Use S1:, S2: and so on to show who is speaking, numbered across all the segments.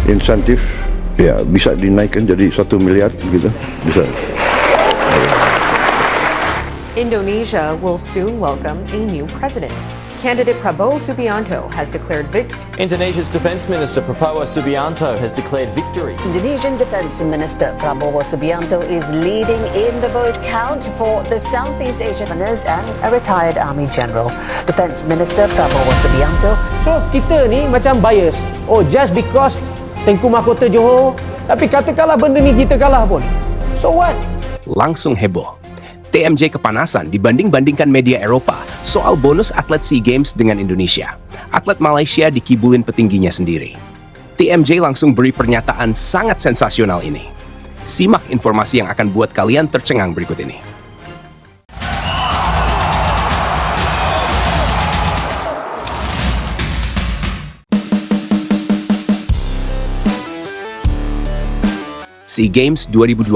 S1: insentif ya bisa dinaikkan jadi 1 miliar gitu, bisa.
S2: Indonesia will soon welcome a new president. Candidate Prabowo Subianto has declared victory.
S3: Indonesia's Defence Minister Prabowo Subianto has declared victory.
S4: Indonesian Defence Minister Prabowo Subianto is leading in the vote count for the Southeast Asian winners and a retired Army General. Defence Minister Prabowo Subianto.
S5: So kita ni macam bias. Oh, just because Tengku Mahkota Johor, tapi katakanlah benda ni kita kalah pun. So what?
S6: Langsung heboh. TMJ kepanasan dibanding-bandingkan media Eropa soal bonus atlet SEA Games dengan Indonesia. Atlet Malaysia dikibulin petingginya sendiri. TMJ langsung beri pernyataan sangat sensasional ini. Simak informasi yang akan buat kalian tercengang berikut ini. SEA Games 2025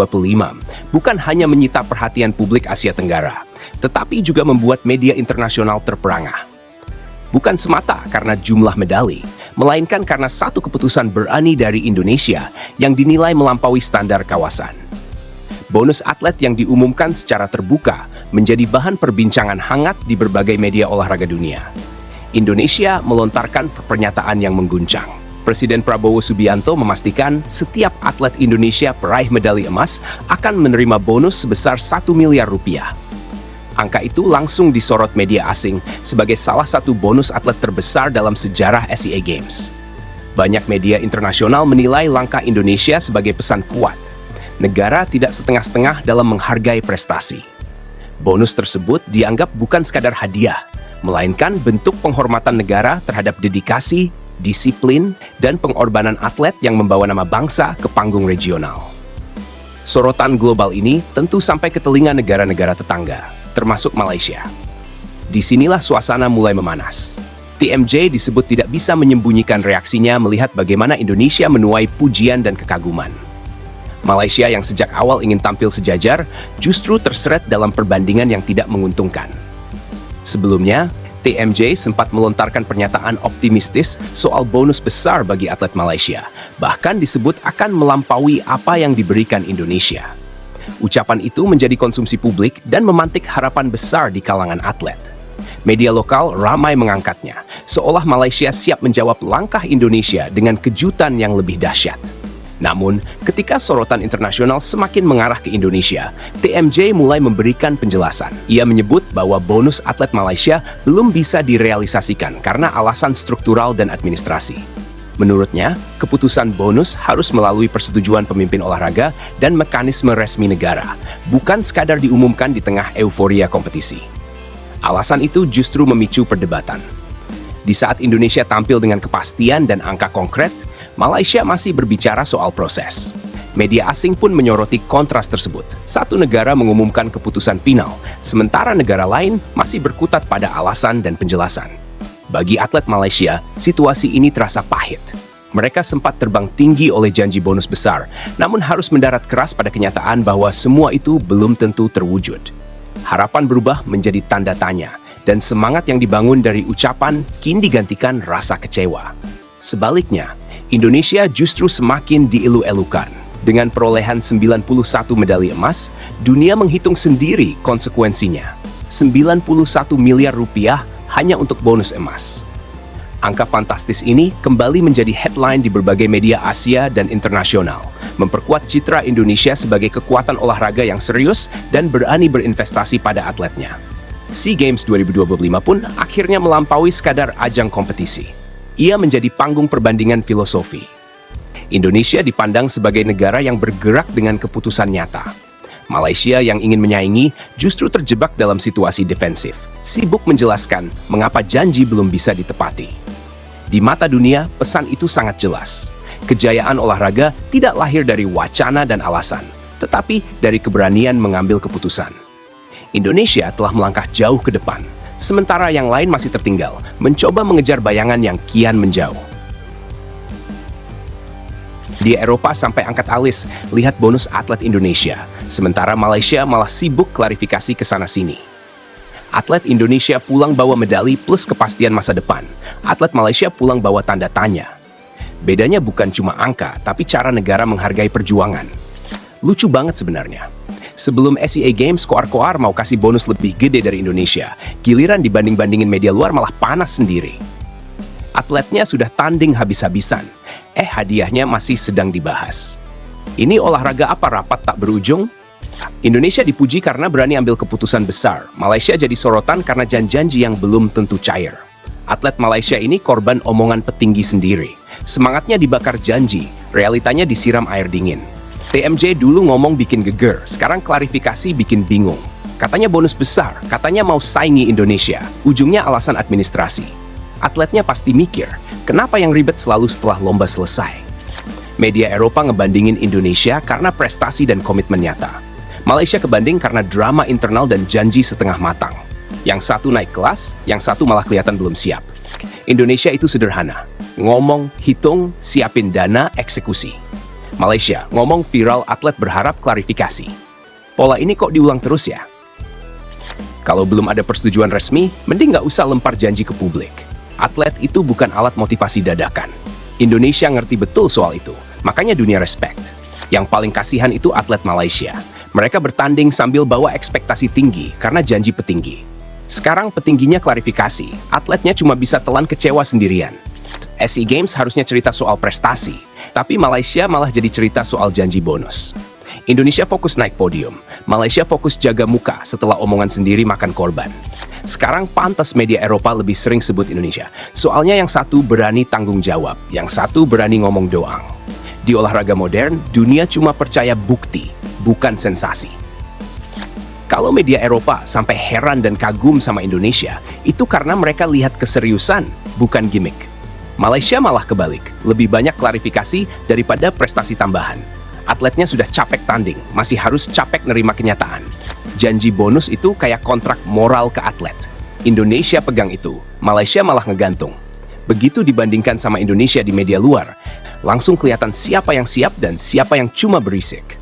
S6: bukan hanya menyita perhatian publik Asia Tenggara, tetapi juga membuat media internasional terperangah. Bukan semata karena jumlah medali, melainkan karena satu keputusan berani dari Indonesia yang dinilai melampaui standar kawasan. Bonus atlet yang diumumkan secara terbuka menjadi bahan perbincangan hangat di berbagai media olahraga dunia. Indonesia melontarkan pernyataan yang mengguncang. Presiden Prabowo Subianto memastikan setiap atlet Indonesia peraih medali emas akan menerima bonus sebesar 1 miliar rupiah. Angka itu langsung disorot media asing sebagai salah satu bonus atlet terbesar dalam sejarah SEA Games. Banyak media internasional menilai langkah Indonesia sebagai pesan kuat. Negara tidak setengah-setengah dalam menghargai prestasi. Bonus tersebut dianggap bukan sekadar hadiah, melainkan bentuk penghormatan negara terhadap dedikasi, disiplin, dan pengorbanan atlet yang membawa nama bangsa ke panggung regional. Sorotan global ini tentu sampai ke telinga negara-negara tetangga, termasuk Malaysia. Disinilah suasana mulai memanas. TMJ disebut tidak bisa menyembunyikan reaksinya melihat bagaimana Indonesia menuai pujian dan kekaguman. Malaysia yang sejak awal ingin tampil sejajar, justru terseret dalam perbandingan yang tidak menguntungkan. Sebelumnya, TMJ sempat melontarkan pernyataan optimistis soal bonus besar bagi atlet Malaysia, bahkan disebut akan melampaui apa yang diberikan Indonesia. Ucapan itu menjadi konsumsi publik dan memantik harapan besar di kalangan atlet. Media lokal ramai mengangkatnya, seolah Malaysia siap menjawab langkah Indonesia dengan kejutan yang lebih dahsyat. Namun, ketika sorotan internasional semakin mengarah ke Indonesia, TMJ mulai memberikan penjelasan. Ia menyebut bahwa bonus atlet Malaysia belum bisa direalisasikan karena alasan struktural dan administrasi. Menurutnya, keputusan bonus harus melalui persetujuan pemimpin olahraga dan mekanisme resmi negara, bukan sekadar diumumkan di tengah euforia kompetisi. Alasan itu justru memicu perdebatan. Di saat Indonesia tampil dengan kepastian dan angka konkret, Malaysia masih berbicara soal proses. Media asing pun menyoroti kontras tersebut. Satu negara mengumumkan keputusan final, sementara negara lain masih berkutat pada alasan dan penjelasan. Bagi atlet Malaysia, situasi ini terasa pahit. Mereka sempat terbang tinggi oleh janji bonus besar, namun harus mendarat keras pada kenyataan bahwa semua itu belum tentu terwujud. Harapan berubah menjadi tanda tanya, dan semangat yang dibangun dari ucapan kini digantikan rasa kecewa. Sebaliknya, Indonesia justru semakin dielu-elukan. Dengan perolehan 91 medali emas, dunia menghitung sendiri konsekuensinya. 91 miliar rupiah hanya untuk bonus emas. Angka fantastis ini kembali menjadi headline di berbagai media Asia dan internasional, memperkuat citra Indonesia sebagai kekuatan olahraga yang serius dan berani berinvestasi pada atletnya. SEA Games 2025 pun akhirnya melampaui sekadar ajang kompetisi. Ia menjadi panggung perbandingan filosofi. Indonesia dipandang sebagai negara yang bergerak dengan keputusan nyata. Malaysia yang ingin menyaingi justru terjebak dalam situasi defensif, sibuk menjelaskan mengapa janji belum bisa ditepati. Di mata dunia, pesan itu sangat jelas. Kejayaan olahraga tidak lahir dari wacana dan alasan, tetapi dari keberanian mengambil keputusan. Indonesia telah melangkah jauh ke depan, sementara yang lain masih tertinggal, mencoba mengejar bayangan yang kian menjauh. Di Eropa sampai angkat alis lihat bonus atlet Indonesia, sementara Malaysia malah sibuk klarifikasi ke sana-sini. Atlet Indonesia pulang bawa medali plus kepastian masa depan. Atlet Malaysia pulang bawa tanda tanya. Bedanya bukan cuma angka, tapi cara negara menghargai perjuangan. Lucu banget sebenarnya. Sebelum SEA Games, koar-koar mau kasih bonus lebih gede dari Indonesia. Giliran dibanding-bandingin media luar malah panas sendiri. Atletnya sudah tanding habis-habisan. Hadiahnya masih sedang dibahas. Ini olahraga apa rapat tak berujung? Indonesia dipuji karena berani ambil keputusan besar. Malaysia jadi sorotan karena janji yang belum tentu cair. Atlet Malaysia ini korban omongan petinggi sendiri. Semangatnya dibakar janji, realitanya disiram air dingin. TMJ dulu ngomong bikin geger, sekarang klarifikasi bikin bingung. Katanya bonus besar, katanya mau saingi Indonesia, ujungnya alasan administrasi. Atletnya pasti mikir, kenapa yang ribet selalu setelah lomba selesai? Media Eropa ngebandingin Indonesia karena prestasi dan komitmen nyata. Malaysia kebanding karena drama internal dan janji setengah matang. Yang satu naik kelas, yang satu malah kelihatan belum siap. Indonesia itu sederhana, ngomong, hitung, siapin dana, eksekusi. Malaysia, ngomong viral, atlet berharap klarifikasi. Pola ini kok diulang terus ya? Kalau belum ada persetujuan resmi, mending nggak usah lempar janji ke publik. Atlet itu bukan alat motivasi dadakan. Indonesia ngerti betul soal itu, makanya dunia respect. Yang paling kasihan itu atlet Malaysia. Mereka bertanding sambil bawa ekspektasi tinggi karena janji petinggi. Sekarang petingginya klarifikasi, atletnya cuma bisa telan kecewa sendirian. SEA Games harusnya cerita soal prestasi, tapi Malaysia malah jadi cerita soal janji bonus. Indonesia fokus naik podium, Malaysia fokus jaga muka setelah omongan sendiri makan korban. Sekarang pantas media Eropa lebih sering sebut Indonesia, soalnya yang satu berani tanggung jawab, yang satu berani ngomong doang. Di olahraga modern, dunia cuma percaya bukti, bukan sensasi. Kalau media Eropa sampai heran dan kagum sama Indonesia, itu karena mereka lihat keseriusan, bukan gimmick. Malaysia malah kebalik, lebih banyak klarifikasi daripada prestasi tambahan. Atletnya sudah capek tanding, masih harus capek nerima kenyataan. Janji bonus itu kayak kontrak moral ke atlet. Indonesia pegang itu, Malaysia malah ngegantung. Begitu dibandingkan sama Indonesia di media luar, langsung kelihatan siapa yang siap dan siapa yang cuma berisik.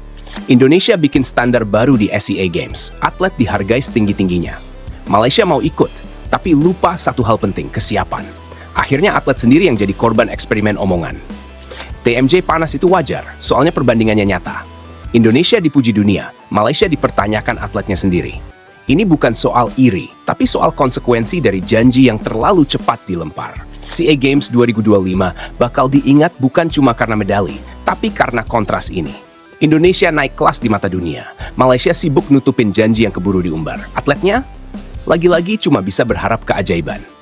S6: Indonesia bikin standar baru di SEA Games, atlet dihargai setinggi-tingginya. Malaysia mau ikut, tapi lupa satu hal penting, kesiapan. Akhirnya atlet sendiri yang jadi korban eksperimen omongan. TMJ panas itu wajar, soalnya perbandingannya nyata. Indonesia dipuji dunia, Malaysia dipertanyakan atletnya sendiri. Ini bukan soal iri, tapi soal konsekuensi dari janji yang terlalu cepat dilempar. SEA Games 2025 bakal diingat bukan cuma karena medali, tapi karena kontras ini. Indonesia naik kelas di mata dunia, Malaysia sibuk nutupin janji yang keburu diumbar. Atletnya, lagi-lagi cuma bisa berharap keajaiban.